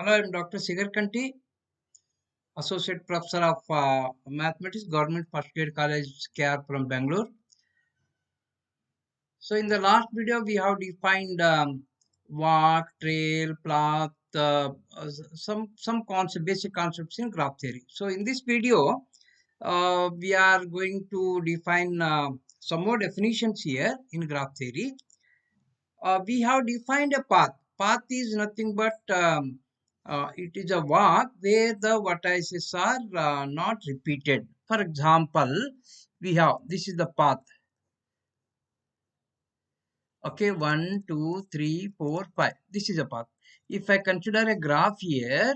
Hello, I'm Dr. Sigar Kanti, Associate Professor of Mathematics, Government First Grade College, KR from Bangalore. So, in the last video, we have defined walk, trail, path, some concept, basic concepts in graph theory. So, in this video, we are going to define some more definitions here in graph theory. We have defined a path. Path is nothing but it is a walk where the vertices are not repeated. For example, we have this is the path. Okay, 1, 2, 3, 4, 5. This is a path. If I consider a graph here,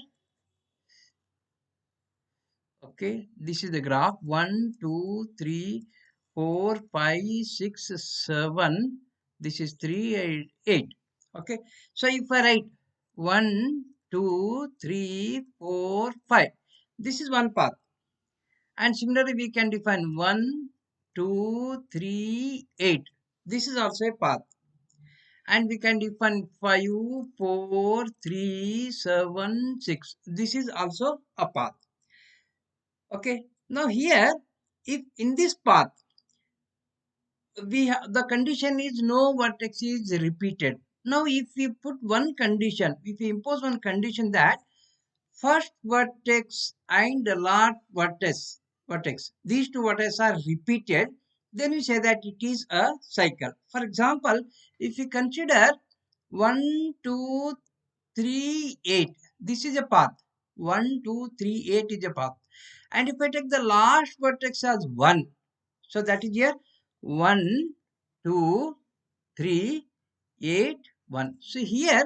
okay, this is the graph 1, 2, 3, 4, 5, 6, 7. This is 3, 8, 8. Okay, so if I write 1, 2, 3, 4, 5, this is one path. And similarly, we can define 1, 2, 3, 8. This is also a path. And we can define 5, 4, 3, 7, 6. This is also a path. Okay, now here, if in this path, the condition is no vertex is repeated. Now, if we put one condition, if we impose one condition that first vertex and the last vertex, these two vertices are repeated, then we say that it is a cycle. For example, if we consider 1, 2, 3, 8, this is a path. 1, 2, 3, 8 is a path. And if I take the last vertex as 1, so that is here 1, 2, 3, 8, 1. So here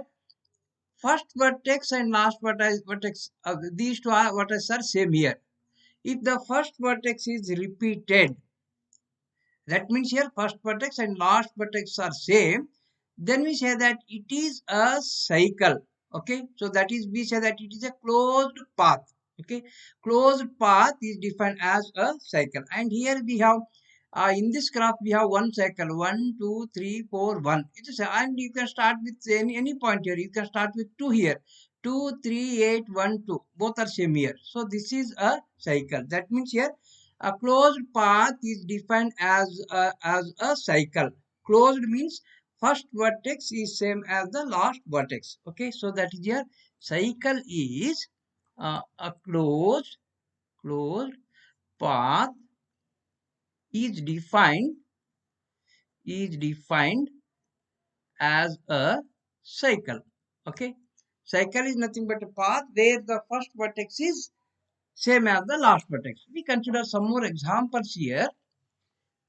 first vertex and last vertex these two vertices are same here. If the first vertex is repeated, that means here first vertex and last vertex are same, then we say that it is a cycle. Okay, so that is we say that it is a closed path. Okay, closed path is defined as a cycle. And here we have in this graph we have one cycle 1, 2, 3, 4, 1. It is and you can start with any point here. You can start with 2 here. 2, 3, 8, 1, 2. Both are same here. So this is a cycle. That means here a closed path is defined as a cycle. Closed means first vertex is same as the last vertex. Okay, so that is here cycle is a closed path is defined as a cycle. Okay, cycle is nothing but a path where the first vertex is same as the last vertex. We consider some more examples here.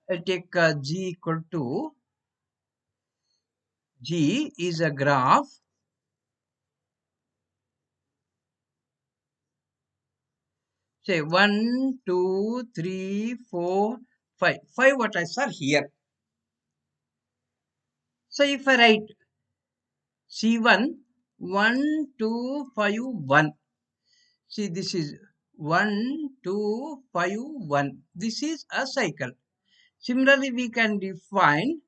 I take G equal to G is a graph. Say 1, 2, 3, 4, 5. 5 vertices are here. So if I write C1, 1, 2, 5, 1. See, this is 1, 2, 5, 1. This is a cycle. Similarly, we can define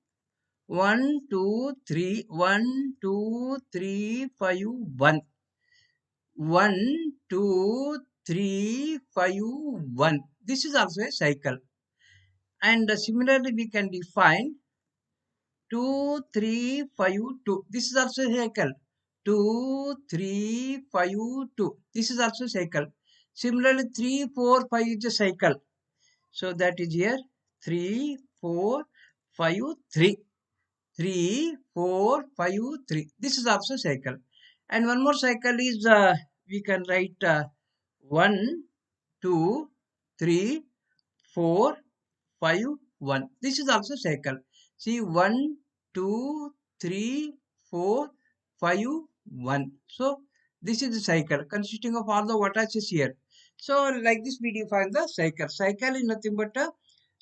1, 2, 3, 1, 2, 3, 5, 1. 1, 2, 3, 5, 1. This is also a cycle. And similarly, we can define 2, 3, 5, 2. This is also a cycle. 2, 3, 5, 2. This is also a cycle. Similarly, 3, 4, 5 is a cycle. So that is here 3, 4, 5, 3. 3, 4, 5, 3. This is also cycle. And one more cycle is we can write 1, 2, 3, 4, 5, 1. This is also cycle. See 1, 2, 3, 4, 5, 1. So this is the cycle consisting of all the vertices here. So like this we define the cycle. Cycle is nothing but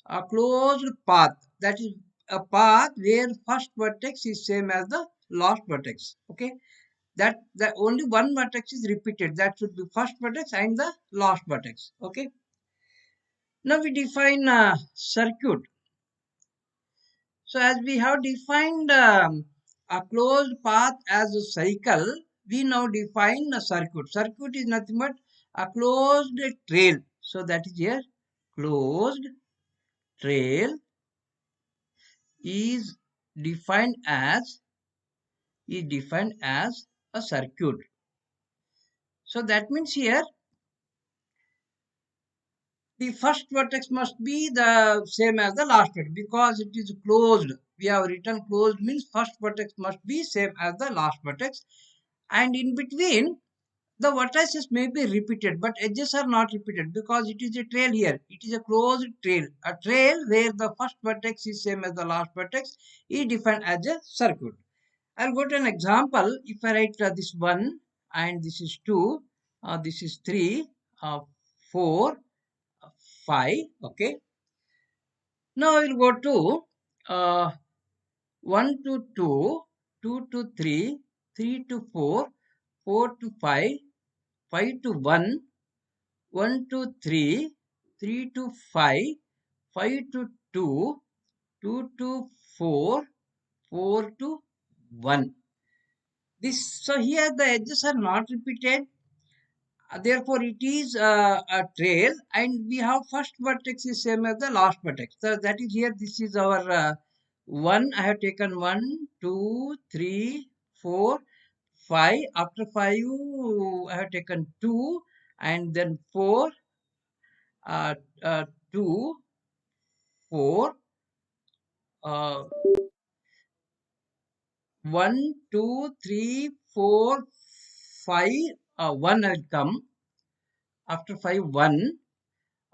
a closed path. That is a path where first vertex is same as the last vertex. Okay, that only one vertex is repeated. That should be first vertex and the last vertex. Okay, now we define circuit. So as we have defined a closed path as a cycle, we now define a circuit. Circuit is nothing but a closed trail. So that is here, closed trail is defined as a circuit. So that means here the first vertex must be the same as the last vertex because it is closed. We have written closed means first vertex must be same as the last vertex, and in between the vertices may be repeated, but edges are not repeated because it is a trail here. It is a closed trail. A trail where the first vertex is same as the last vertex is defined as a circuit. I'll go to an example. If I write this 1 and this is 2, this is 3, 4, 5. Okay. Now I will go to uh, 1 to 2, 2 to 3, 3 to 4, 4 to 5, 5 to 1, 1 to 3, 3 to 5, 5 to 2, 2 to 4, 4 to 1. So here the edges are not repeated. Therefore, it is a trail, and we have first vertex is same as the last vertex. So that is here. This is our 1. I have taken 1, 2, 3, 4, 5. After 5, I have taken 2, and then 4, uh, 2, 4, uh, 1, 2, 3, 4, 5. 1 will come after 5, 1.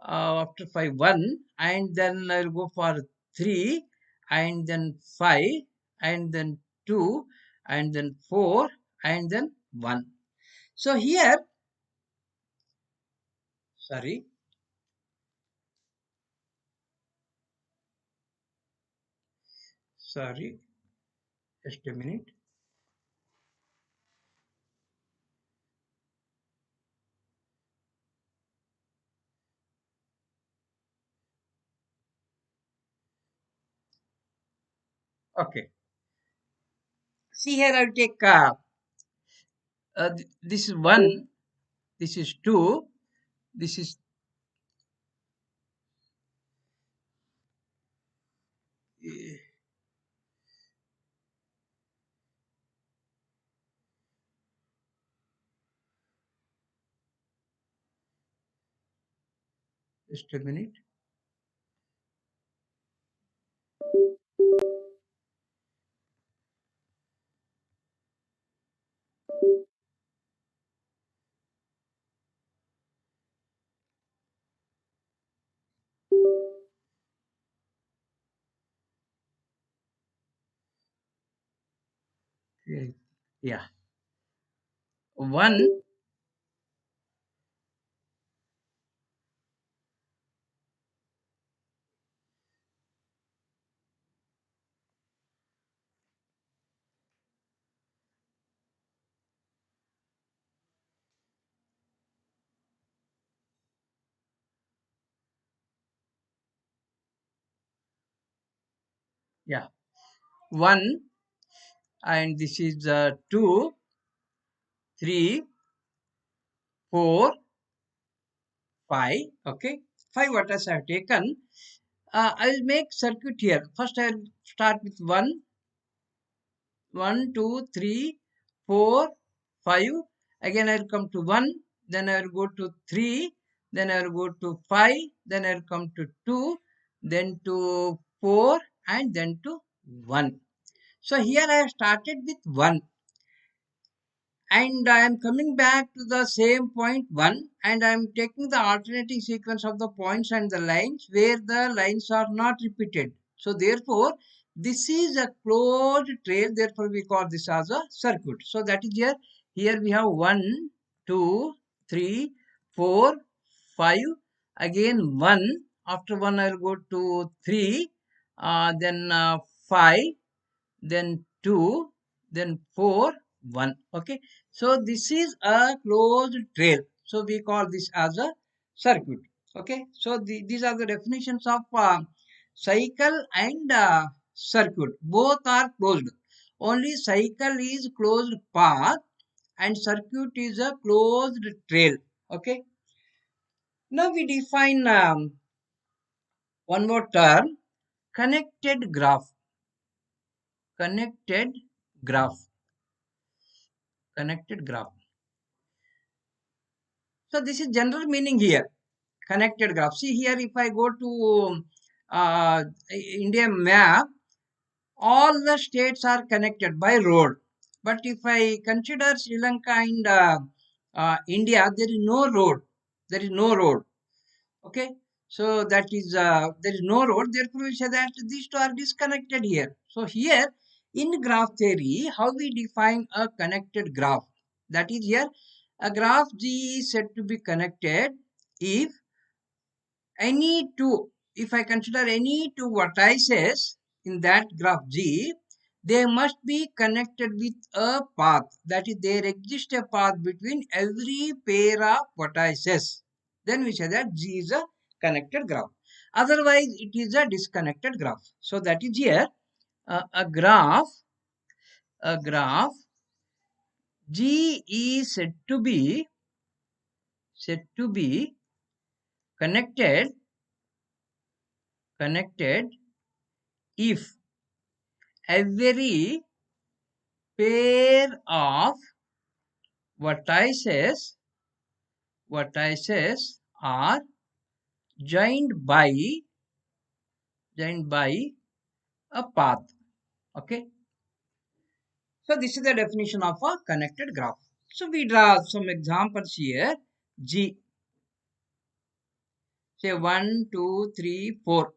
After 5, 1, and then I'll go for 3, and then 5, and then 2, and then 4, and then 1. So here, sorry, sorry, just a minute. Okay. See here, I'll take this is 1, this is 2, this is just a minute. Yeah, 1, yeah, 1, and this is 2, 3, 4, 5. Okay, 5 waters I have taken. I will make circuit here. First, I will start with 1, 1, 2, 3, 4, 5. Again, I will come to 1. Then I will go to 3. Then I will go to 5. Then I will come to 2. Then to 4. And then to 1. So here I have started with 1. And I am coming back to the same point 1, and I am taking the alternating sequence of the points and the lines where the lines are not repeated. So therefore, this is a closed trail, therefore we call this as a circuit. So that is here. Here we have 1, 2, 3, 4, 5. Again 1. After 1 I will go to 3, then 5, then 2, then 4, 1. Okay, so this is a closed trail, so we call this as a circuit. Okay, so these are the definitions of cycle and circuit. Both are closed. Only cycle is closed path, and circuit is a closed trail. Okay. Now we define one more term, connected graph. Connected graph. Connected graph. So this is general meaning here. Connected graph. See here, if I go to India map, all the states are connected by road. But if I consider Sri Lanka and India, there is no road. There is no road. Okay. So that is there is no road. Therefore, we say that these two are disconnected here. So here in graph theory, how we define a connected graph? That is here a graph G is said to be connected if any two, if I consider any two vertices in that graph G, they must be connected with a path. That is, there exists a path between every pair of vertices. Then we say that G is a connected graph. Otherwise, it is a disconnected graph. So that is here a graph G is said to be connected if every pair of vertices are joined by a path. Okay. So this is the definition of a connected graph. So we draw some examples here. G, say 1, 2, 3, 4.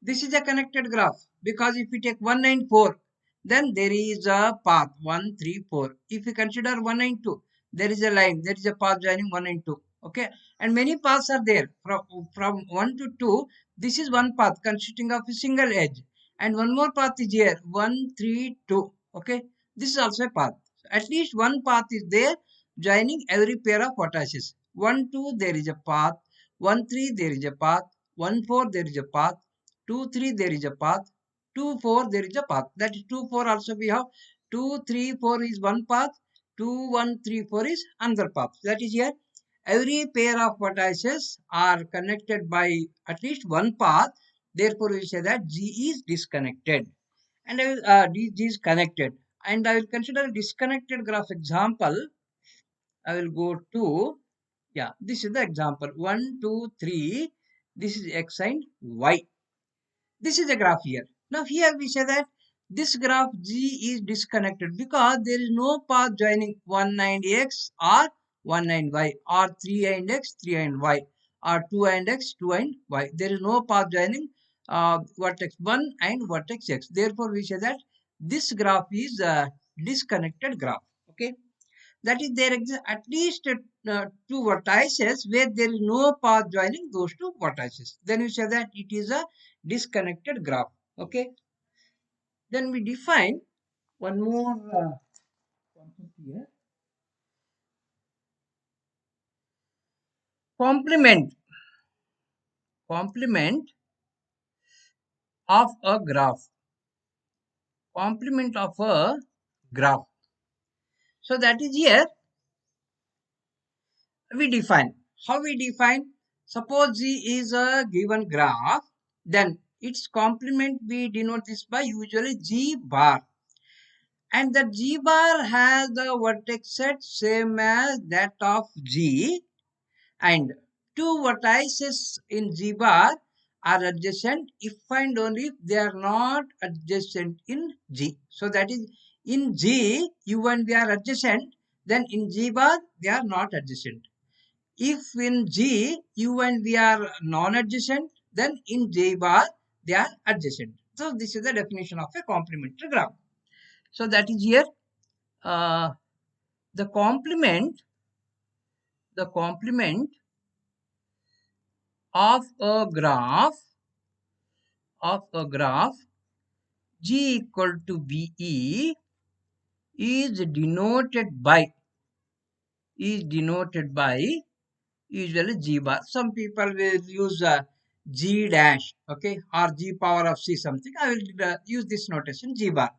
This is a connected graph because if we take 1 and 4, then there is a path 1, 3, 4. If we consider 1 and 2, there is a line, there is a path joining 1 and 2. Okay, and many paths are there from 1 to 2. This is one path consisting of a single edge, and one more path is here 1, 3, 2. Okay, this is also a path. At least one path is there joining every pair of vertices. 1, 2, there is a path. 1, 3, there is a path. 1, 4, there is a path. 2, 3, there is a path. 2, 4, there is a path. That is 2, 4 also we have. 2, 3, 4 is one path. 2, 1, 3, 4 is another path. That is here. Every pair of vertices are connected by at least one path. Therefore, we say that G is disconnected. And I will, G is connected. And I will consider a disconnected graph example. I will go to, yeah, this is the example. 1, 2, 3. This is X and Y. This is a graph here. Now here we say that this graph G is disconnected because there is no path joining 1 and X or 1 and Y or 3 and X, 3 and Y or 2 and X, 2 and Y. There is no path joining vertex 1 and vertex X. Therefore, we say that this graph is a disconnected graph. Okay. That is, there exists at least two vertices where there is no path joining those two vertices. Then we say that it is a disconnected graph. Okay. Then we define one more concept here. Complement. Complement of a graph. Complement of a graph. So that is here we define. How we define? Suppose G is a given graph, then its complement we denote this by usually G bar. And the G bar has the vertex set same as that of G, and two vertices in G bar are adjacent if and only if they are not adjacent in G. So that is, in G, U and V are adjacent, then in G bar they are not adjacent. If in G, U and V are non-adjacent, then in J bar they are adjacent. So this is the definition of a complementary graph. So that is here uh, the complement of a graph G equal to VE is denoted by usually G bar. Some people will use G dash, okay, or G power of C something. I will use this notation G bar.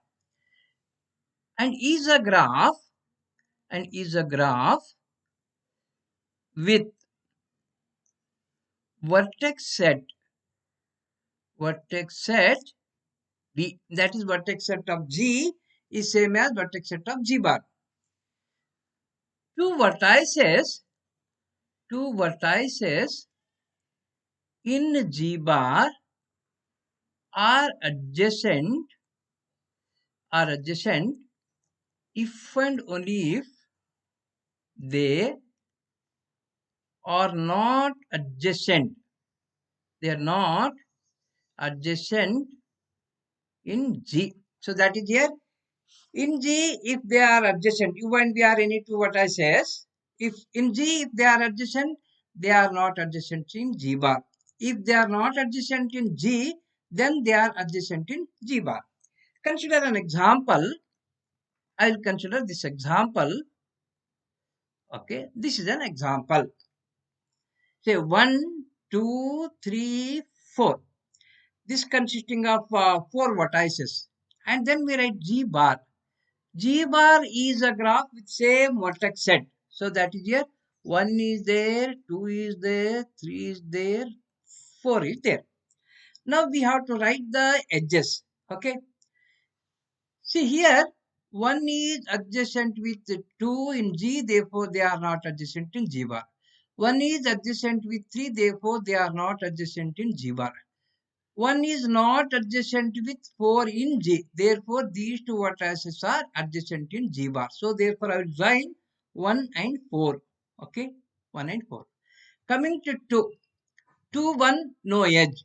And is a graph and is a graph with vertex set B, that is vertex set of G is same as vertex set of G bar. Two vertices in G bar are adjacent if and only if they are not adjacent. They are not adjacent in G. So that is here. In G, if they are adjacent, U and V are any two vertices. If in G, if they are adjacent, they are not adjacent in G bar. If they are not adjacent in G, then they are adjacent in G bar. Consider an example. I will consider this example. Okay, this is an example. Say 1, 2, 3, 4. This consisting of 4 vertices. And then we write G bar. G bar is a graph with same vertex set. So that is here. 1 is there, 2 is there, 3 is there, 4 is there. Now we have to write the edges. Okay. See here, 1 is adjacent with 2 in G, therefore they are not adjacent in G bar. 1 is adjacent with 3, therefore they are not adjacent in G bar. 1 is not adjacent with 4 in G, therefore these two vertices are adjacent in G bar. So therefore I will join 1 and 4. Okay, 1 and 4. Coming to 2, 2, 1, no edge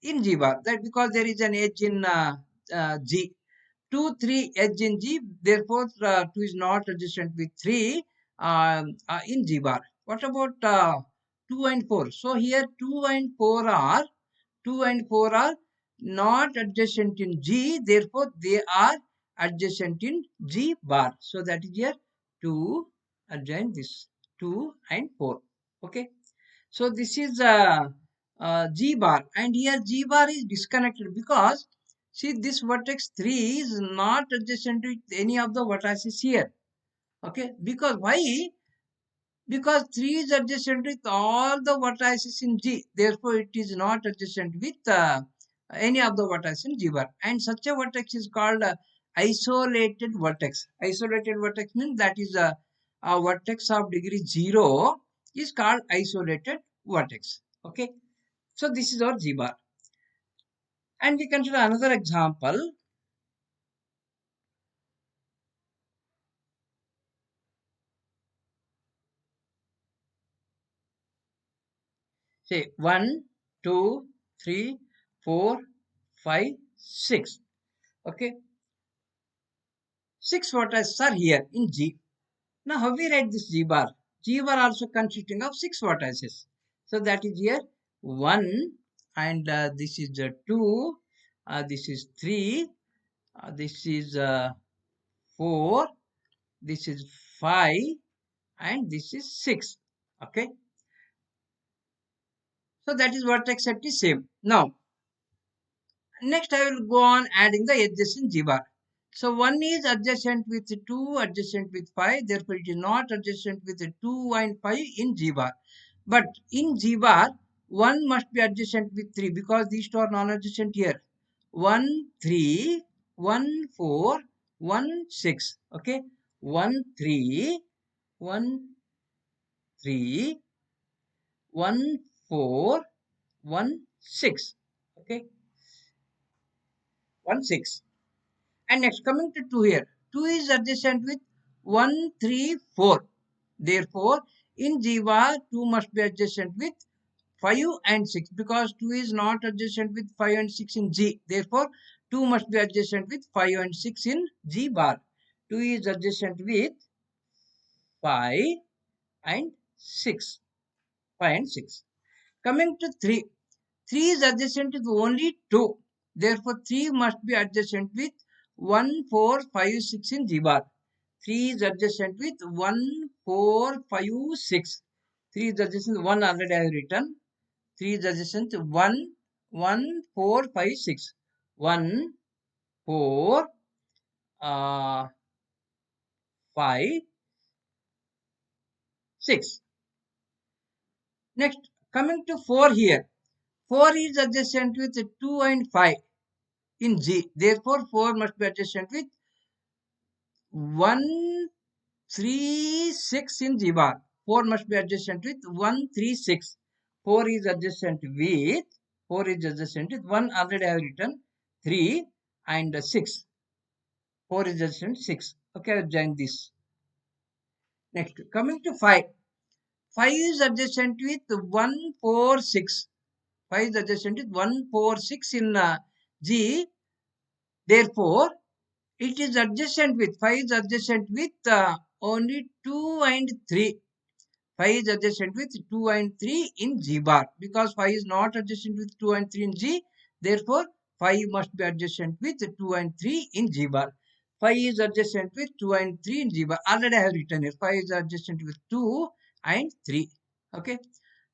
in G bar. That because there is an edge in G. 2, 3 edge in G, therefore 2 is not adjacent with 3 in G bar. What about 2 and 4? So here 2 and 4 are not adjacent in G, therefore they are adjacent in G bar. So that is here 2 adjoin this 2 and 4. Okay. So this is G bar, and here G bar is disconnected because see this vertex 3 is not adjacent with any of the vertices here. Okay, because why? Because 3 is adjacent with all the vertices in G, therefore it is not adjacent with any of the vertices in G bar, and such a vertex is called isolated vertex. Isolated vertex means that is a vertex of degree 0 is called isolated vertex. Okay, so this is our G bar, and we consider another example. Say 1, 2, 3, 4, 5, 6. Okay, 6 vertices are here in G. Now how we write this G bar? G bar also consisting of 6 vertices. So that is here 1, and this is 2, this is 3, this is 4, this is 5, and this is 6. Okay. So that is vertex set is same. Now next I will go on adding the edges in G bar. So 1 is adjacent with 2, adjacent with 5. Therefore, it is not adjacent with 2 and 5 in G bar. But in G bar, 1 must be adjacent with 3 because these two are non-adjacent here. 1, 3, 1, 4, 1, 6. Okay. 1, 3, 1, 3, 1, 4, 1, 6. Okay. 1, 6. And next coming to 2 here. 2 is adjacent with 1, 3, 4. Therefore, in Jiva, 2 must be adjacent with 5 and 6 because 2 is not adjacent with 5 and 6 in G. Therefore, 2 must be adjacent with 5 and 6 in G bar. 2 is adjacent with 5 and 6. 5 and 6. Coming to 3. 3 is adjacent with only 2. Therefore, 3 must be adjacent with 1, 4, 5, 6 in G bar. 3 is adjacent with 1, 4, 5, 6. 3 is adjacent, 1 already I have written. 3 is adjacent to 1, 1, 4, 5, 6. 1, 4, 5, 6. Next, coming to 4 here. 4 is adjacent with 2 and 5 in G. Therefore, 4 must be adjacent with 1, 3, 6 in G bar. 4 must be adjacent with 1, 3, 6. 4 is adjacent with 1, already I have written 3 and 6. 4 is adjacent 6. Okay, I have joined this. Next, coming to 5. 5 is adjacent with 1, 4, 6. 5 is adjacent with 1, 4, 6 in G. Therefore, it is adjacent with 5 is adjacent with only 2 and 3. 5 is adjacent with 2 and 3 in G bar because 5 is not adjacent with 2 and 3 in G. Therefore, 5 must be adjacent with 2 and 3 in G bar. 5 is adjacent with 2 and 3 in G bar. Already I have written here. 5 is adjacent with 2 and 3. Okay.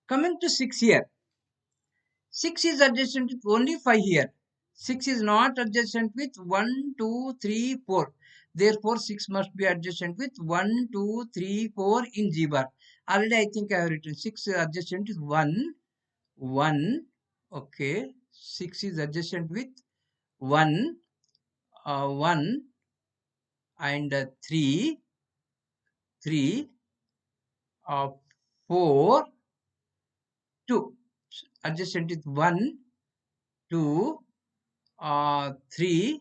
Coming to 6 here. 6 is adjacent with only 5 here. 6 is not adjacent with 1, 2, 3, 4. Therefore, 6 must be adjacent with 1, 2, 3, 4 in G bar. Already I think I have written 6 is adjacent with 1, 1. Okay. 6 is adjacent with 1, 1 and 3, 3, 4, 2. Adjacent with 1, 2, 3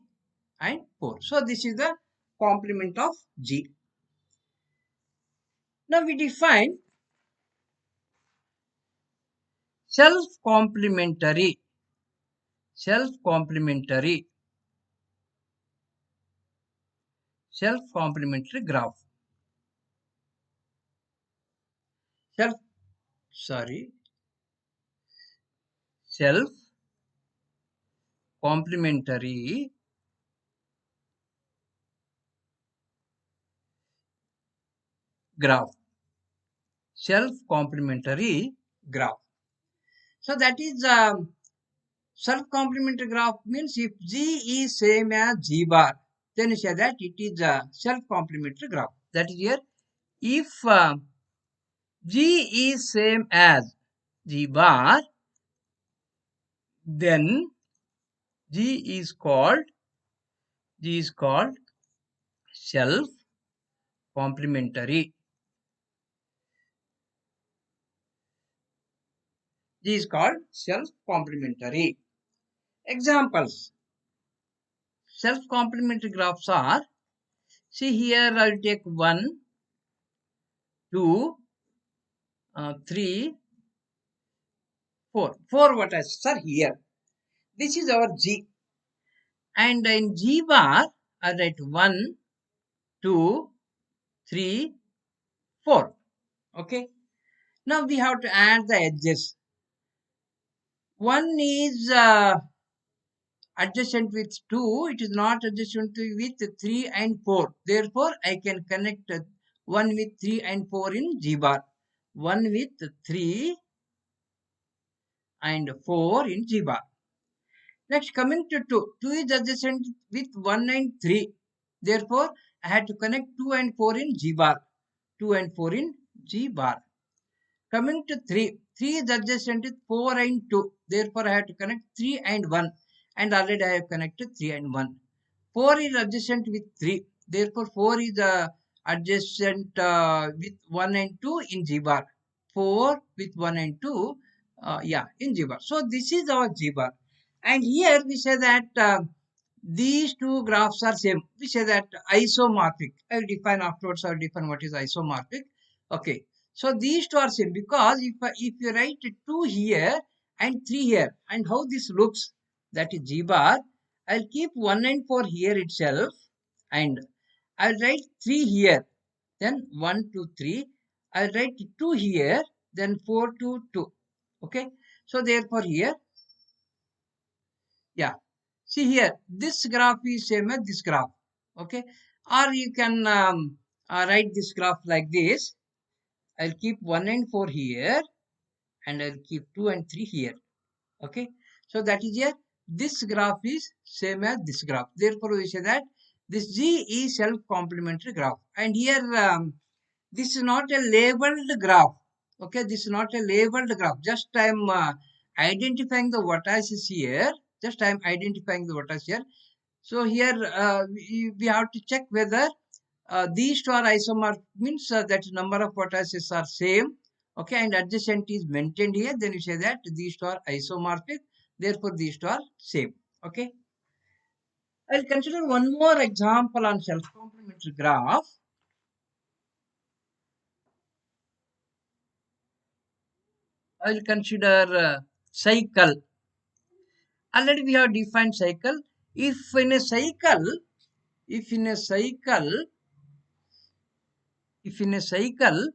and 4. So this is the complement of G. Now we define self-complementary, self-complementary, self-complementary graph. Self, sorry, self-complementary graph, self-complementary graph. So that is self-complementary graph means if G is same as G bar, then you say that it is a self-complementary graph. That is here. If G is same as G bar, then G is called self complementary. G is called self complementary. Examples: self complementary graphs are, see here I'll take 1, 2, 3, 4. 4 what I said here. This is our G, and in G bar I write 1, 2, 3, 4. Okay. Now we have to add the edges. 1 is adjacent with 2, it is not adjacent with 3 and 4. Therefore, I can connect 1 with 3 and 4 in G bar. 1 with 3 and 4 in G bar. Next, coming to 2. 2 is adjacent with 1 and 3. Therefore, I had to connect 2 and 4 in G bar. 2 and 4 in G bar. Coming to 3. 3 is adjacent with 4 and 2. Therefore, I have to connect 3 and 1. And already I have connected 3 and 1. 4 is adjacent with 3. Therefore, 4 is adjacent with 1 and 2 in G bar. 4 with 1 and 2, in G bar. So, this is our G bar. And here we say that these two graphs are same. We say that isomorphic. I will define afterwards. I will define what is isomorphic. Okay. So, these two are same because if you write 2 here and 3 here, and how this looks, that is G bar, I'll keep 1 and 4 here itself, and I'll write 3 here, then 1, 2, 3. I'll write 2 here, then 4, 2, 2. Okay. So, therefore, here, yeah. See here, this graph is same as this graph. Okay. Or you can write this graph like this. I'll keep 1 and 4 here, and I'll keep 2 and 3 here. Okay. So that is here. This graph is same as this graph. Therefore, we say that this G is self-complementary graph. And here This is not a labeled graph. Okay, this is not a labeled graph. Just I am identifying the vertices here. Just I am identifying the vertices here. So here we have to check whether these two are isomorph, means that number of vertices are same. Okay, and adjacent is maintained here. Then you say that these two are isomorphic. Therefore, these two are same. Okay. I'll consider one more example on self-complementary graph. I'll consider cycle. Already we have defined cycle. If in a cycle, if in a cycle, if in a cycle,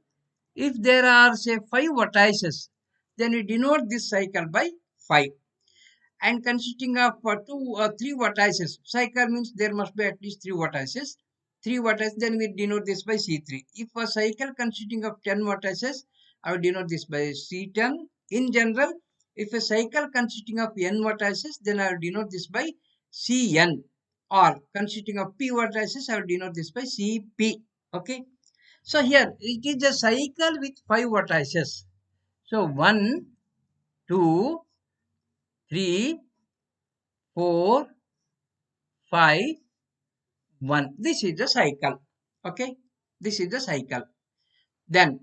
if there are say 5 vertices, then we denote this cycle by 5. And consisting of 3 vertices. Cycle means there must be at least 3 vertices. 3 vertices, then we denote this by C3. If a cycle consisting of 10 vertices, I will denote this by C10. In general, if a cycle consisting of n vertices, then I will denote this by Cn. Or consisting of p vertices, I will denote this by Cp. Okay. So here it is a cycle with 5 vertices. So 1, 2, 3, 4, 5, 1. This is the cycle. Okay. This is the cycle. Then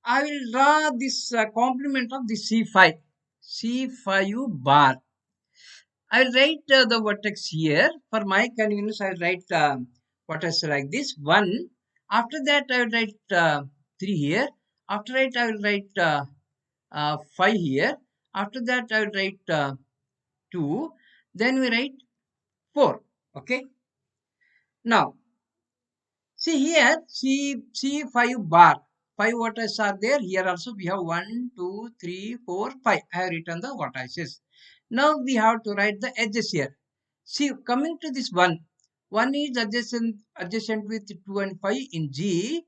I will draw this complement of the C5. C5 bar. I will write the vertex here. For my convenience, I will write vertex like this. 1. After that, I will write 3 here. After that, I will write 5 here. After that, I will write 2. Then we write 4. Okay. Now, see here, see 5 bar. 5 vertices are there. Here also we have 1, 2, 3, 4, 5. I have written the vertices. Now we have to write the edges here. See, coming to this 1. 1 is adjacent with 2 and 5 in G.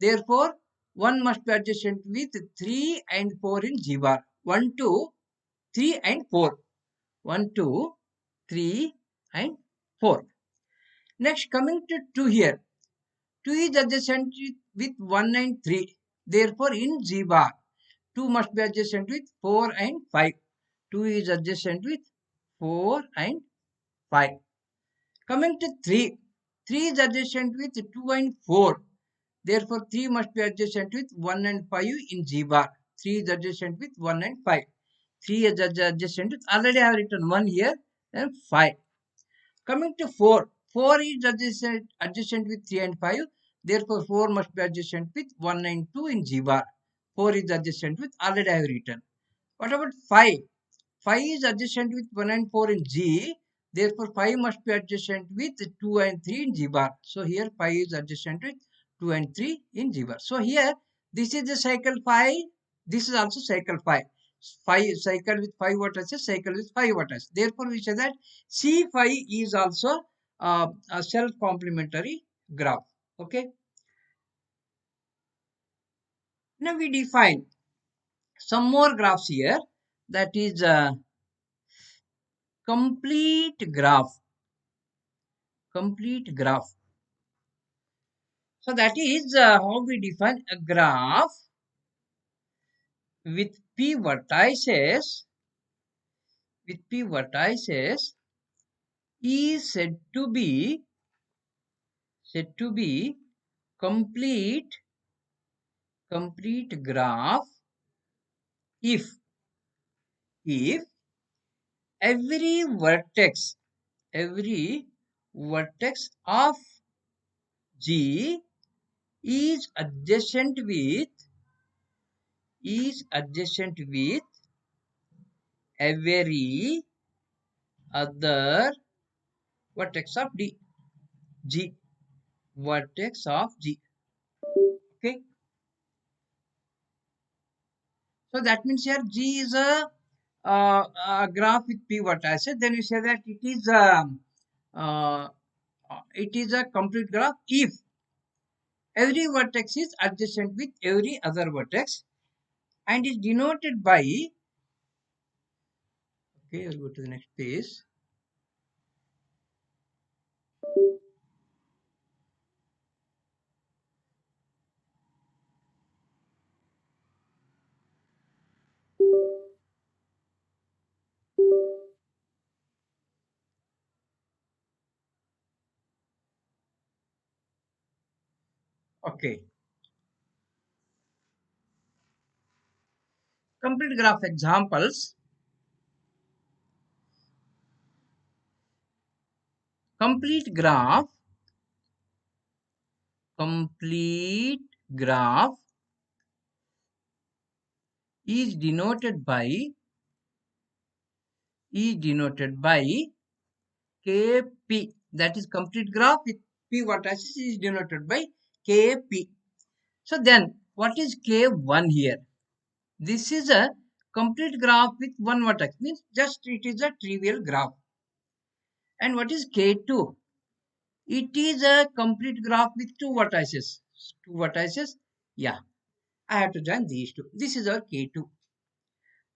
Therefore, 1 must be adjacent with 3 and 4 in G bar. 1, 2, 3 and 4. 1, 2, 3 and 4. Next, coming to 2 here. 2 is adjacent with 1 and 3. Therefore, in G bar, 2 must be adjacent with 4 and 5. 2 is adjacent with 4 and 5. Coming to 3. 3 is adjacent with 2 and 4. Therefore, 3 must be adjacent with 1 and 5 in G bar. 3 is adjacent with 1 and 5. 3 is adjacent with, already I have written 1 here and 5. Coming to 4. 4 is adjacent with 3 and 5. Therefore, 4 must be adjacent with 1 and 2 in G bar. 4 is adjacent with, already I have written. What about 5? 5 is adjacent with 1 and 4 in G. Therefore, 5 must be adjacent with 2 and 3 in G bar. So, here 5 is adjacent with 2 and 3 in G bar. So, here this is the cycle 5. This is also cycle 5. 5 cycle with 5 vertices, cycle with 5 vertices. Therefore, we say that C5 is also a self-complementary graph. Okay. Now, we define some more graphs here. That is complete graph. Complete graph. So that is how we define a graph with p vertices. With p vertices is said to be complete graph if every vertex of G is adjacent with every other vertex of G. Vertex of G. Okay. So that means here G is a graph with p vertices. Then we say that uh, it is a complete graph if every vertex is adjacent with every other vertex and is denoted by. Okay, I'll go to the next page. Okay. Complete graph examples. Complete graph. Complete graph is denoted by Kp. That is complete graph with p vertices is denoted by Kp. So then, what is K1 here? This is a complete graph with one vertex. Means just it is a trivial graph. And what is K2? It is a complete graph with two vertices. Two vertices. Yeah, I have to join these two. This is our K2.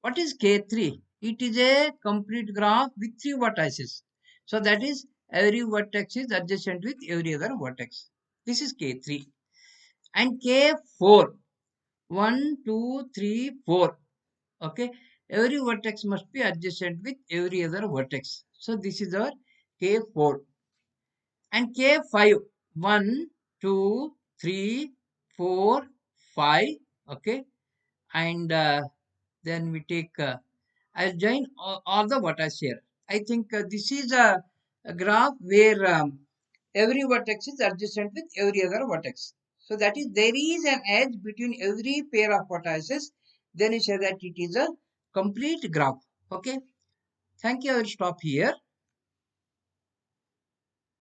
What is K3? It is a complete graph with three vertices. So that is every vertex is adjacent with every other vertex. This is K3. And K4. 1, 2, 3, 4. Okay. Every vertex must be adjacent with every other vertex. So this is our K4. And K5. 1, 2, 3, 4, 5. Okay. And then we take I'll join all the vertices here. I think this is a graph where every vertex is adjacent with every other vertex. So that is there is an edge between every pair of vertices. Then you say that it is a complete graph. Okay. Thank you. I will stop here.